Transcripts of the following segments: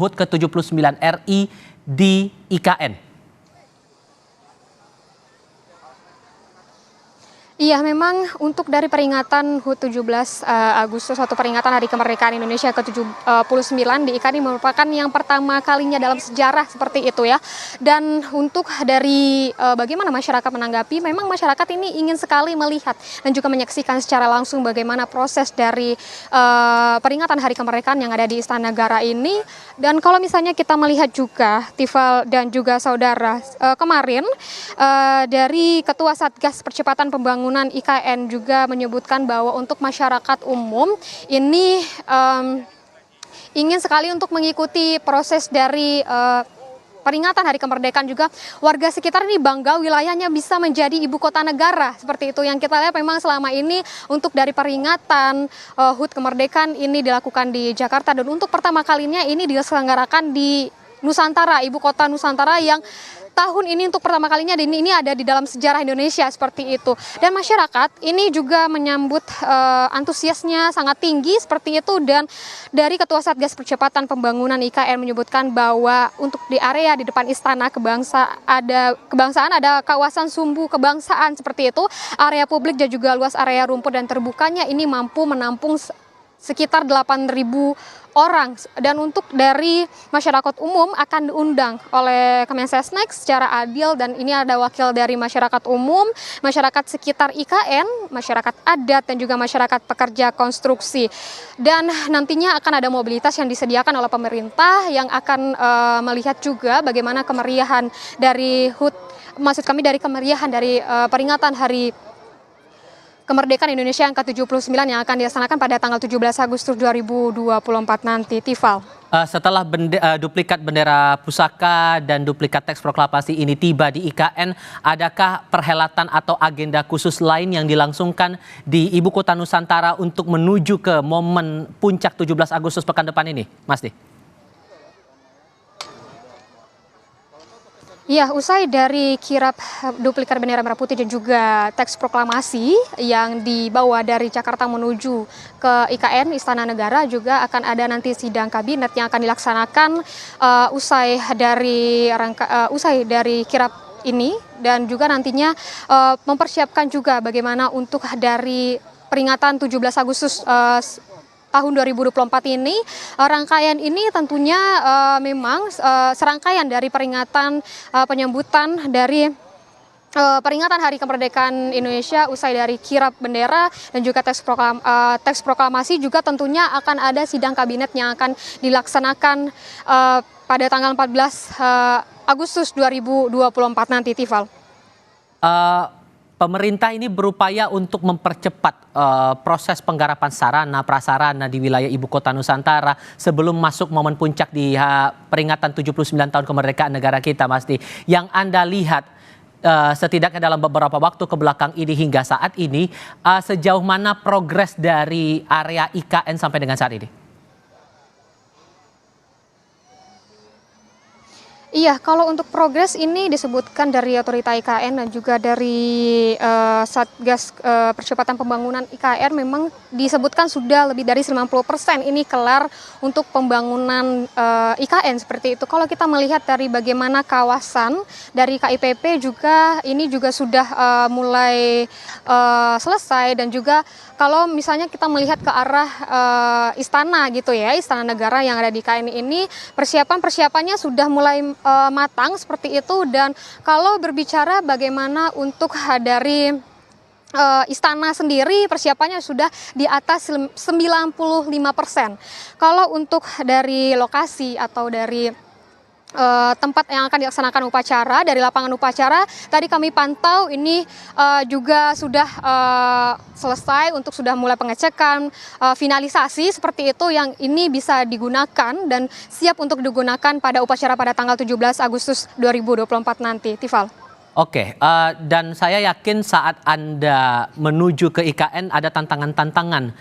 HUT ke-79 RI di IKN? Iya, memang untuk dari peringatan HUT 17 Agustus atau peringatan Hari Kemerdekaan Indonesia ke-79 di IKN ini merupakan yang pertama kalinya dalam sejarah seperti itu ya. Dan untuk dari bagaimana masyarakat menanggapi, memang masyarakat ini ingin sekali melihat dan juga menyaksikan secara langsung bagaimana proses dari peringatan Hari Kemerdekaan yang ada di Istana Negara ini. Dan kalau misalnya kita melihat juga, Tifal dan juga saudara, kemarin dari Ketua Satgas Percepatan Pembangunan IKN juga menyebutkan bahwa untuk masyarakat umum ini ingin sekali untuk mengikuti proses dari peringatan Hari Kemerdekaan, juga warga sekitar ini bangga wilayahnya bisa menjadi ibu kota negara. Seperti itu yang kita lihat, memang selama ini untuk dari peringatan HUT kemerdekaan ini dilakukan di Jakarta, dan untuk pertama kalinya ini diselenggarakan di Nusantara, ibu kota Nusantara, yang tahun ini untuk pertama kalinya ini ada di dalam sejarah Indonesia seperti itu. Dan masyarakat ini juga menyambut antusiasnya sangat tinggi seperti itu. Dan dari Ketua Satgas Percepatan Pembangunan IKN menyebutkan bahwa untuk di area di depan Istana Kebangsaan ada kawasan sumbu kebangsaan seperti itu, area publik dan juga luas area rumput, dan terbukanya ini mampu menampung sekitar 8.000 orang. Dan untuk dari masyarakat umum akan diundang oleh Kemensesnek secara adil, dan ini ada wakil dari masyarakat umum, masyarakat sekitar IKN, masyarakat adat, dan juga masyarakat pekerja konstruksi. Dan nantinya akan ada mobilitas yang disediakan oleh pemerintah yang akan melihat juga bagaimana kemeriahan dari HUT, maksud kami dari kemeriahan dari peringatan Hari Kemerdekaan Indonesia yang ke-79 yang akan dilaksanakan pada tanggal 17 Agustus 2024 nanti, Tifal. Setelah duplikat bendera pusaka dan duplikat teks proklamasi ini tiba di IKN, adakah perhelatan atau agenda khusus lain yang dilangsungkan di Ibu Kota Nusantara untuk menuju ke momen puncak 17 Agustus pekan depan ini, Mas Di? Ya, usai dari kirap duplikat bendera merah putih dan juga teks proklamasi yang dibawa dari Jakarta menuju ke IKN, Istana Negara, juga akan ada nanti sidang kabinet yang akan dilaksanakan usai dari kirap ini, dan juga nantinya mempersiapkan juga bagaimana untuk dari peringatan 17 Agustus tahun 2024 ini. Rangkaian ini tentunya memang serangkaian dari peringatan penyambutan dari peringatan Hari Kemerdekaan Indonesia usai dari kirap bendera dan juga teks proklamasi. Juga tentunya akan ada sidang kabinet yang akan dilaksanakan pada tanggal 14 Agustus 2024 nanti, Tifal. Pemerintah ini berupaya untuk mempercepat proses penggarapan sarana prasarana di wilayah Ibu Kota Nusantara sebelum masuk momen puncak di peringatan 79 tahun kemerdekaan negara kita, Mas Di. Yang Anda lihat setidaknya dalam beberapa waktu ke belakang ini hingga saat ini, sejauh mana progres dari area IKN sampai dengan saat ini? Iya, kalau untuk progres ini disebutkan dari otorita IKN dan juga dari Satgas Percepatan Pembangunan IKN, memang disebutkan sudah lebih dari 90% ini kelar untuk pembangunan IKN seperti itu. Kalau kita melihat dari bagaimana kawasan dari KIPP juga ini juga sudah mulai selesai, dan juga kalau misalnya kita melihat ke arah istana gitu ya, Istana Negara yang ada di IKN ini, persiapannya sudah mulai matang seperti itu. Dan kalau berbicara bagaimana untuk dari istana sendiri, persiapannya sudah di atas 95%. Kalau untuk dari lokasi atau dari tempat yang akan dilaksanakan upacara, dari lapangan upacara tadi kami pantau ini juga sudah selesai untuk sudah mulai pengecekan, finalisasi seperti itu, yang ini bisa digunakan dan siap untuk digunakan pada upacara pada tanggal 17 Agustus 2024 nanti, Tifal. Oke, dan saya yakin saat Anda menuju ke IKN ada tantangan-tantangan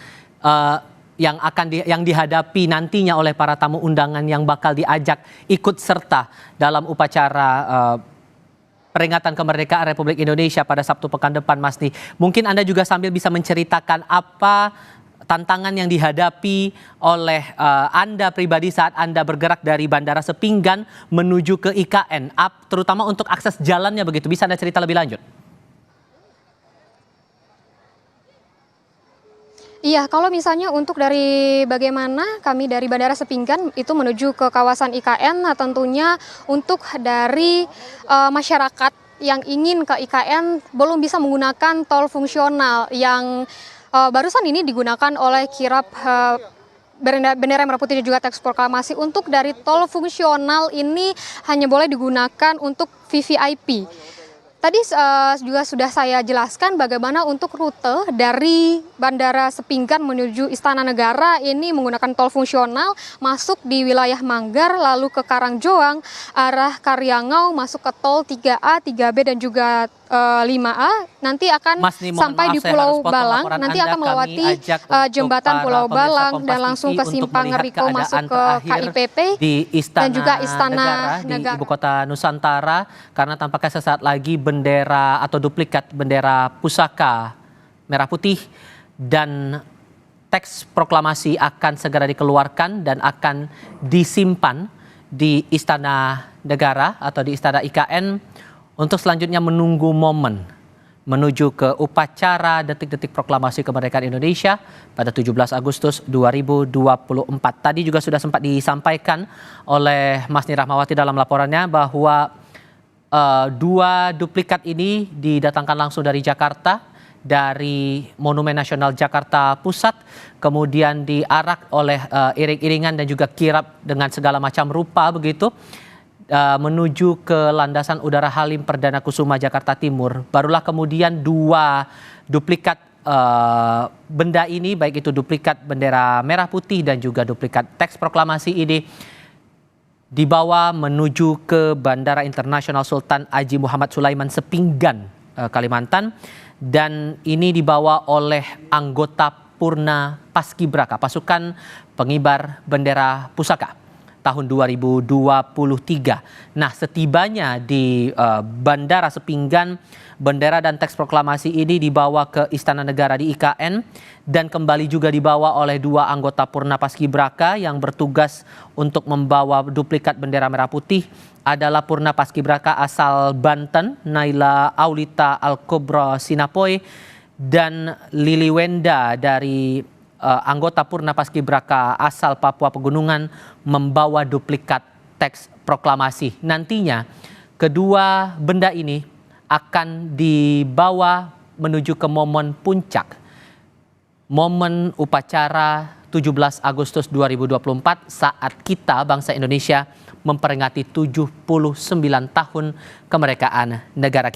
yang dihadapi nantinya oleh para tamu undangan yang bakal diajak ikut serta dalam upacara peringatan kemerdekaan Republik Indonesia pada Sabtu pekan depan, Mas Di. Mungkin Anda juga sambil bisa menceritakan apa tantangan yang dihadapi oleh Anda pribadi saat Anda bergerak dari Bandara Sepinggan menuju ke IKN, terutama untuk akses jalannya begitu. Bisa Anda cerita lebih lanjut? Iya, kalau misalnya untuk dari bagaimana kami dari Bandara Sepinggan itu menuju ke kawasan IKN, nah tentunya untuk dari masyarakat yang ingin ke IKN belum bisa menggunakan tol fungsional yang barusan ini digunakan oleh kirap bendera merah putih dan juga teks proklamasi. Untuk dari tol fungsional ini hanya boleh digunakan untuk VVIP. Tadi juga sudah saya jelaskan bagaimana untuk rute dari Bandara Sepinggan menuju Istana Negara ini menggunakan tol fungsional masuk di wilayah Manggar, lalu ke Karangjoang, arah Karyangau, masuk ke tol 3A, 3B dan juga 5A. Nanti akan sampai di Pulau Balang, nanti akan melewati jembatan Pulau Balang dan langsung ke Simpang Riko masuk ke KIPP dan juga Istana Negara di Ibu Kota Nusantara, karena tampaknya sesaat lagi bendera atau duplikat bendera pusaka merah putih dan teks proklamasi akan segera dikeluarkan dan akan disimpan di Istana Negara atau di Istana IKN untuk selanjutnya menunggu momen menuju ke upacara detik-detik proklamasi kemerdekaan Indonesia pada 17 Agustus 2024. Tadi juga sudah sempat disampaikan oleh Mas Ni Rahmawati dalam laporannya bahwa dua duplikat ini didatangkan langsung dari Jakarta, dari Monumen Nasional Jakarta Pusat, kemudian diarak oleh iring-iringan dan juga kirap dengan segala macam rupa begitu, menuju ke Landasan Udara Halim Perdana Kusuma Jakarta Timur. Barulah kemudian dua duplikat benda ini, baik itu duplikat bendera merah putih dan juga duplikat teks proklamasi ini, dibawa menuju ke Bandara Internasional Sultan Haji Muhammad Sulaiman Sepinggan, Kalimantan. Dan ini dibawa oleh anggota Purna Paskibraka, pasukan pengibar bendera pusaka tahun 2023. Nah, setibanya di Bandara Sepinggan, bendera dan teks proklamasi ini dibawa ke Istana Negara di IKN dan kembali juga dibawa oleh dua anggota Purna Paskibraka yang bertugas untuk membawa duplikat bendera merah putih adalah Purna Paskibraka asal Banten, Naila Aulita Al-Kobra Sinapoy, dan Lili Wenda dari anggota Purna Paskibraka asal Papua Pegunungan membawa duplikat teks proklamasi. Nantinya kedua benda ini akan dibawa menuju ke momen puncak, momen upacara 17 Agustus 2024 saat kita bangsa Indonesia memperingati 79 tahun kemerdekaan negara kita.